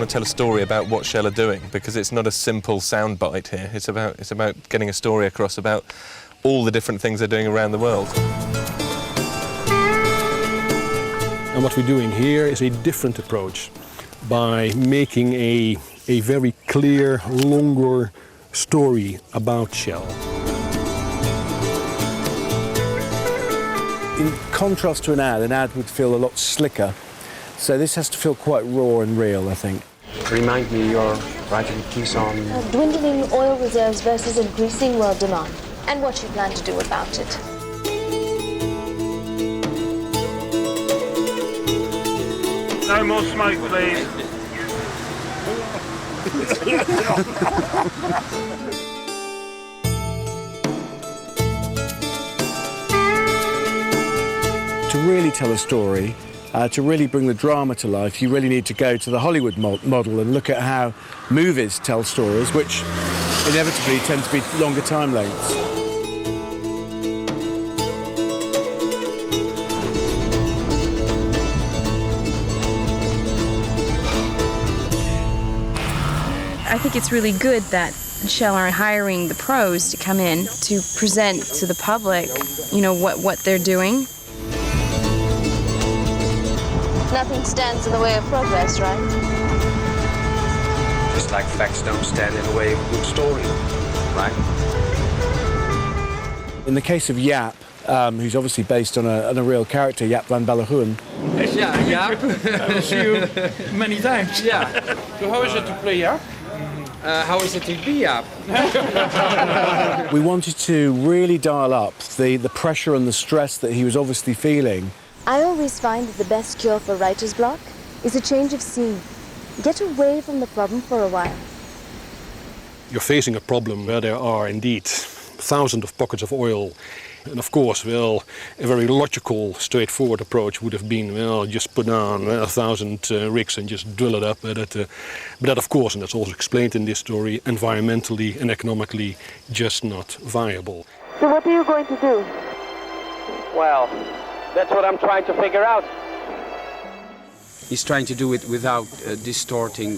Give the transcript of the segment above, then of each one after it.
to tell a story about what Shell are doing, because it's not a simple soundbite here. It's about getting a story across about all the different things they're doing around the world. And what we're doing here is a different approach by making a very clear, longer story about Shell. In contrast to an ad would feel a lot slicker. So this has to feel quite raw and real, I think. Remind me, you're writing a piece on... dwindling oil reserves versus increasing world demand, and what you plan to do about it. No more smoke, please. To really tell a story, to really bring the drama to life, you really need to go to the Hollywood model and look at how movies tell stories, which inevitably tend to be longer time lengths. I think it's really good that Shell are hiring the pros to come in to present to the public, you know, what they're doing. Nothing stands in the way of progress, right? Just like facts don't stand in the way of a good story, right? In the case of Jaap, who's obviously based on a real character, Jaap van Bellegoen. Yeah, Jaap. See you many times. Yeah. So how is it to play Jaap? How is it to be Jaap? We wanted to really dial up the pressure and the stress that he was obviously feeling. I always find that the best cure for writer's block is a change of scene. Get away from the problem for a while. You're facing a problem where there are indeed thousands of pockets of oil. And of course, well, a very logical, straightforward approach would have been, well, just put on 1,000 rigs and just drill it up. But that, of course, and that's also explained in this story, environmentally and economically just not viable. So what are you going to do? Well, that's what I'm trying to figure out. He's trying to do it without distorting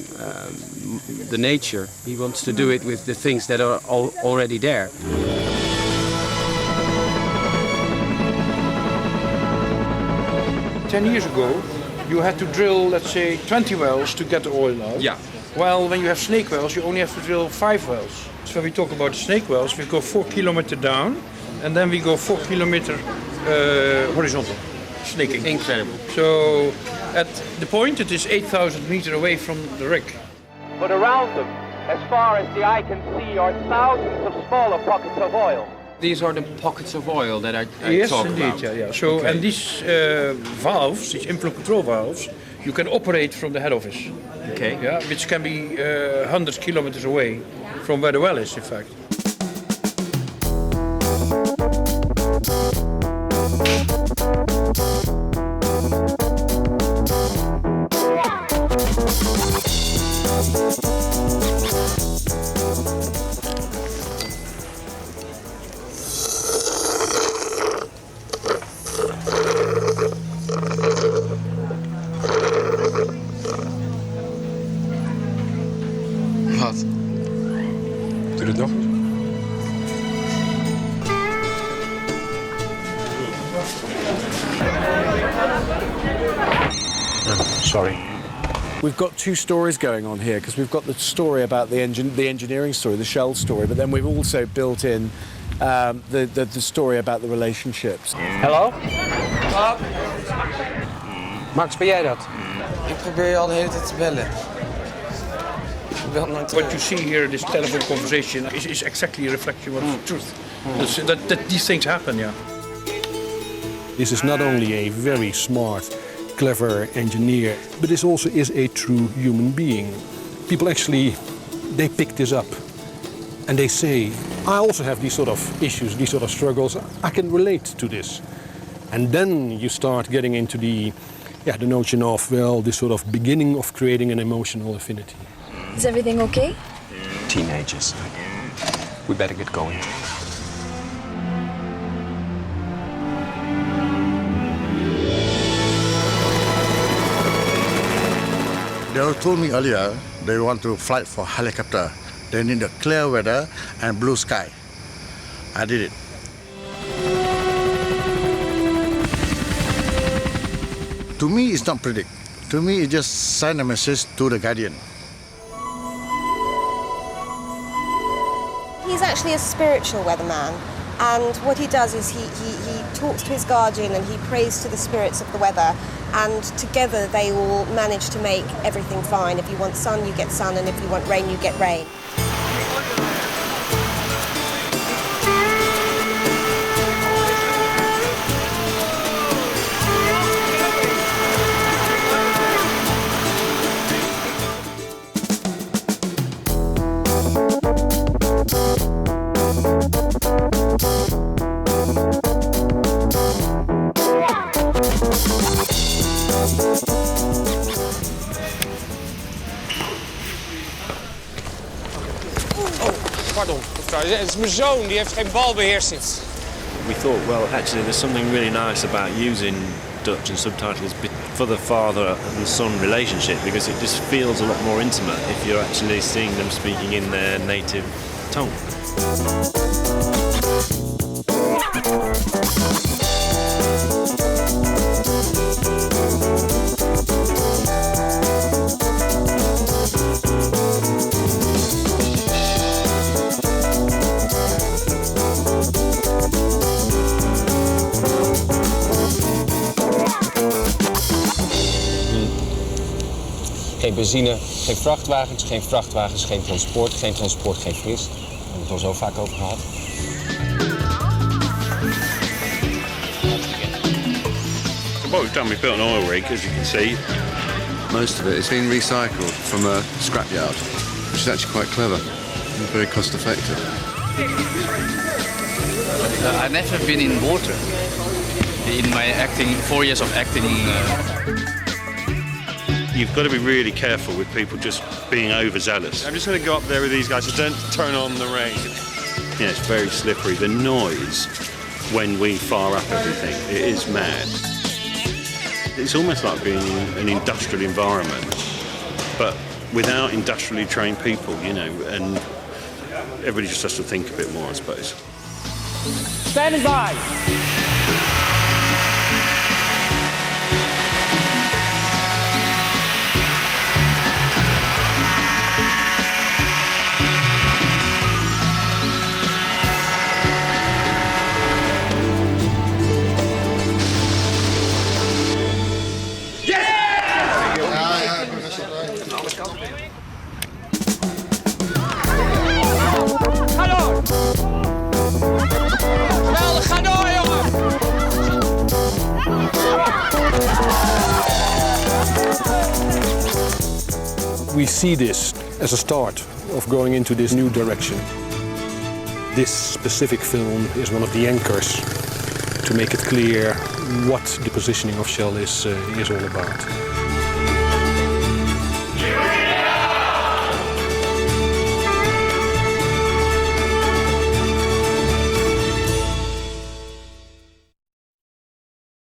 the nature. He wants to do it with the things that are already there. Ten years ago, you had to drill, let's say, 20 wells to get the oil out. Yeah. Well, when you have snake wells, you only have to drill 5 wells. So when we talk about snake wells, we go 4 kilometers down, and then we go 4 kilometers horizontal, snaking. Incredible. So at the point, it is 8,000 meters away from the rig. But around them, as far as the eye can see, are thousands of smaller pockets of oil. These are the pockets of oil that I Yes, talk indeed, about. yeah. So, Okay. and these valves, these inflow control valves, you can operate from the head office. Okay. Yeah, which can be 100 kilometers away from where the well is, in fact. Wat? Doe het nog eens. Sorry. We've got two stories going on here because we've got the story about the engineering story, the Shell story, but then we've also built in the story about the relationships. Hallo? Max, ben jij dat? Ik probeer je al de hele tijd te bellen. Ik bel nooit terug. What you see here, this telephone conversation, is exactly a reflection of truth. That these things happen, yeah. This is not only a very smart, clever engineer, but this also is a true human being. People actually, they pick this up and they say, I also have these sort of issues, these sort of struggles, I can relate to this. And then you start getting into the notion of, well, this sort of beginning of creating an emotional affinity. Is everything okay? Teenagers. We better get going. Don't told me earlier they want to fly for helicopter. They need a clear weather and blue sky. I did it. To me, it's not predict. To me, it just send a message to the guardian. He's actually a spiritual weatherman, and what he does is he talks to his guardian and he prays to the spirits of the weather, and together they all manage to make everything fine. If you want sun, you get sun, and if you want rain, you get rain. Pardon, mevrouw. Het is mijn zoon, die heeft geen balbeheersing. We thought, well, actually there's something really nice about using Dutch and subtitles for the father and son relationship, because it just feels a lot more intimate if you're actually seeing them speaking in their native tongue. Geen benzine, geen vrachtwagens, geen vrachtwagens, geen transport, geen transport, geen vis. Daar hebben we het al zo vaak over gehad. What we've done, we've built an oil rig, as you can see. Most of it has been recycled from a scrapyard, which is actually quite clever and very cost effective. I've never been in water. In my 4 years of acting. You've got to be really careful with people just being overzealous. I'm just going to go up there with these guys, so don't turn on the rain. Yeah, it's very slippery. The noise when we fire up everything, it is mad. It's almost like being in an industrial environment, but without industrially trained people, you know, and everybody just has to think a bit more, I suppose. Standing by. Ga door! Geweldig, ga door, jongen! We see this as a start of going into this new direction. This specific film is one of the anchors to make it clear what the positioning of Shell is all about.